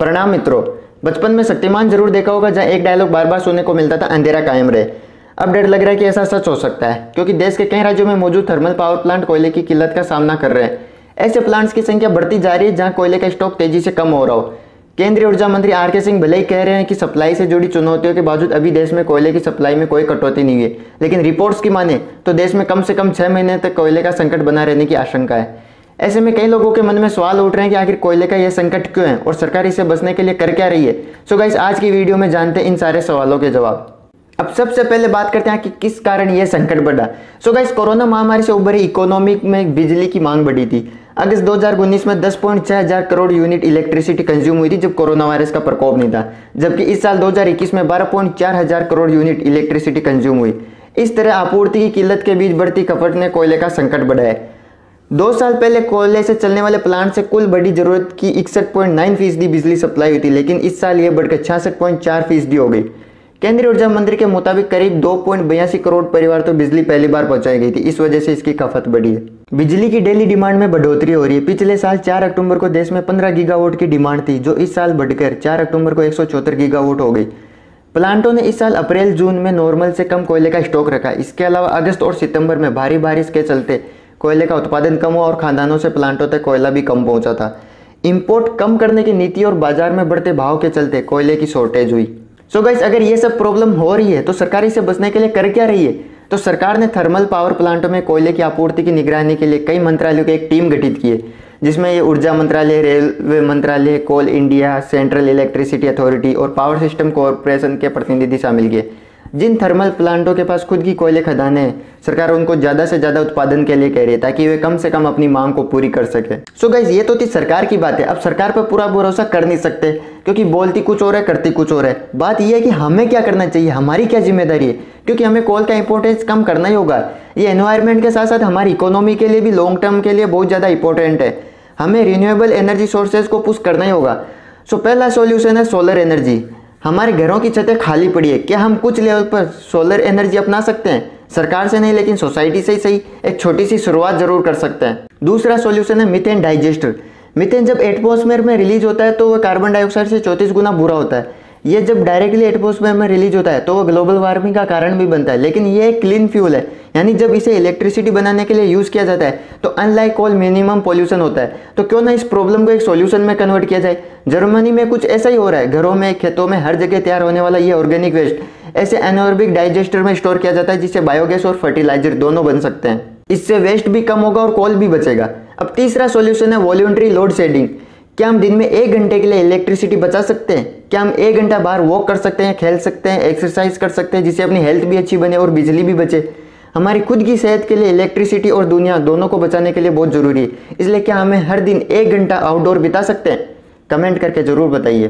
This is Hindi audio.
प्रणाम मित्रों। बचपन में शक्तिमान जरूर देखा होगा, जहां एक डायलॉग बार बार सुनने को मिलता था, अंधेरा कायम रहे। अब डर लग रहा है कि ऐसा सच हो सकता है, क्योंकि देश के कई राज्यों में मौजूद थर्मल पावर प्लांट कोयले की किल्लत का सामना कर रहे हैं। ऐसे प्लांट्स की संख्या बढ़ती जा रही है जहां कोयले का स्टॉक तेजी से कम हो रहा हो। केंद्रीय ऊर्जा मंत्री आर.के. सिंह भले ही कह रहे हैं कि सप्लाई से जुड़ी चुनौतियों के बावजूद अभी देश में कोयले की सप्लाई में कोई कटौती नहीं है, लेकिन रिपोर्ट्स की माने तो देश में कम से कम 6 महीने तक कोयले का संकट बना रहने की आशंका है। ऐसे में कई लोगों के मन में सवाल उठ रहे हैं कि आखिर कोयले का यह संकट क्यों है और सरकार इससे बचने के लिए कर क्या रही है। सो गाइस, आज की वीडियो में जानते हैं इन सारे सवालों के जवाब। अब सबसे पहले बात करते हैं कि किस कारण यह संकट बढ़ा। सो गाइस, कोरोना महामारी से उभरी इकोनॉमी में बिजली की मांग बढ़ी थी। अगस्त 2019 में 10.6 हजार करोड़ यूनिट इलेक्ट्रिसिटी कंज्यूम हुई थी जब कोरोना वायरस का प्रकोप नहीं था, जबकि इस साल 2021 में 12.4 हजार करोड़ यूनिट इलेक्ट्रिसिटी कंज्यूम हुई। इस तरह आपूर्ति की किल्लत के बीच बढ़ती खपत ने कोयले का संकट बढ़ाया। 2 साल पहले कोयले से चलने वाले प्लांट से कुल बड़ी जरूरत की 61.9% बिजली सप्लाई हुई थी, लेकिन इस साल यह बढ़कर 66.4% हो गई। केंद्रीय ऊर्जा मंत्री के मुताबिक करीब 2.82 करोड़ परिवार तो बिजली पहली बार पहुंचाई गई थी, इस वजह से इसकी खपत बढ़ी है। बिजली की डेली डिमांड में बढ़ोतरी हो रही है। पिछले साल 4 अक्टूबर को देश में 15 गीगावाट की डिमांड थी, जो इस साल बढ़कर 4 अक्टूबर को 174 गीगावाट हो गई। प्लांटों ने इस साल अप्रैल जून में नॉर्मल से कम कोयले का स्टॉक रखा। इसके अलावा अगस्त और सितंबर में भारी बारिश के चलते कोयले का उत्पादन कम हुआ और खादानों से प्लांटों तक कोयला भी कम पहुंचा था। इंपोर्ट कम करने की नीति और बाजार में बढ़ते भाव के चलते कोयले की शॉर्टेज हुई। सो गाइस, अगर ये सब प्रॉब्लम हो रही है तो सरकार इसे बचने के लिए कर क्या रही है? तो सरकार ने थर्मल पावर प्लांटों में कोयले की आपूर्ति की निगरानी के लिए कई मंत्रालयों की एक टीम गठित की है, जिसमें ये ऊर्जा मंत्रालय, रेलवे मंत्रालय, कोल इंडिया, सेंट्रल इलेक्ट्रिसिटी अथॉरिटी और पावर सिस्टम कॉरपोरेशन के प्रतिनिधि शामिल किए। जिन थर्मल प्लांटों के पास खुद की कोयले खदानें हैं, सरकार उनको ज़्यादा से ज़्यादा उत्पादन के लिए कह रही है ताकि वे कम से कम अपनी मांग को पूरी कर सके। सो गाइस, ये तो थी सरकार की बात है। अब सरकार पर पूरा भरोसा कर नहीं सकते, क्योंकि बोलती कुछ और है, करती कुछ और है। बात यह है कि हमें क्या करना चाहिए, हमारी क्या जिम्मेदारी है, क्योंकि हमें कोल का इंपॉर्टेंस कम करना ही होगा। ये एनवायरनमेंट के साथ साथ हमारी इकोनॉमी के लिए भी लॉन्ग टर्म के लिए बहुत ज़्यादा इंपॉर्टेंट है। हमें रिन्यूएबल एनर्जी सोर्सेज को पुश करना ही होगा। सो पहला सॉल्यूशन है सोलर एनर्जी। हमारे घरों की छतें खाली पड़ी है, क्या हम कुछ लेवल पर सोलर एनर्जी अपना सकते हैं? सरकार से नहीं, लेकिन सोसाइटी से ही सही एक छोटी सी शुरुआत जरूर कर सकते हैं। दूसरा सॉल्यूशन है मीथेन डाइजेस्टर। मीथेन जब एटमॉस्फेयर में रिलीज होता है तो वह कार्बन डाइऑक्साइड से 34 गुना बुरा होता है। ये जब डायरेक्टली एटमॉस्फेयर में रिलीज होता है तो वह ग्लोबल वार्मिंग का कारण भी बनता है, लेकिन ये एक क्लीन फ्यूल है, यानी जब इसे इलेक्ट्रिसिटी बनाने के लिए यूज़ किया जाता है तो अनलाइक कोल मिनिमम पॉल्यूशन होता है। तो क्यों ना इस प्रॉब्लम को एक सॉल्यूशन में कन्वर्ट किया जाए। जर्मनी में कुछ ऐसा ही हो रहा है। घरों में, खेतों में, हर जगह तैयार होने वाला ये ऑर्गेनिक वेस्ट ऐसे एनारोबिक डाइजेस्टर में स्टोर किया जाता है, जिससे बायोगैस और फर्टिलाइजर दोनों बन सकते हैं। इससे वेस्ट भी कम होगा और कोल भी बचेगा। अब तीसरा सॉल्यूशन है वॉल्यूंटरी लोड शेडिंग। क्या हम दिन में 1 घंटे के लिए इलेक्ट्रिसिटी बचा सकते हैं? क्या हम 1 घंटा बाहर वॉक कर सकते हैं, खेल सकते हैं, एक्सरसाइज कर सकते हैं, जिससे अपनी हेल्थ भी अच्छी बने और बिजली भी बचे? हमारी खुद की सेहत के लिए इलेक्ट्रिसिटी और दुनिया दोनों को बचाने के लिए बहुत ज़रूरी है। इसलिए क्या हमें हर दिन 1 घंटा आउटडोर बिता सकते हैं? कमेंट करके ज़रूर बताइए।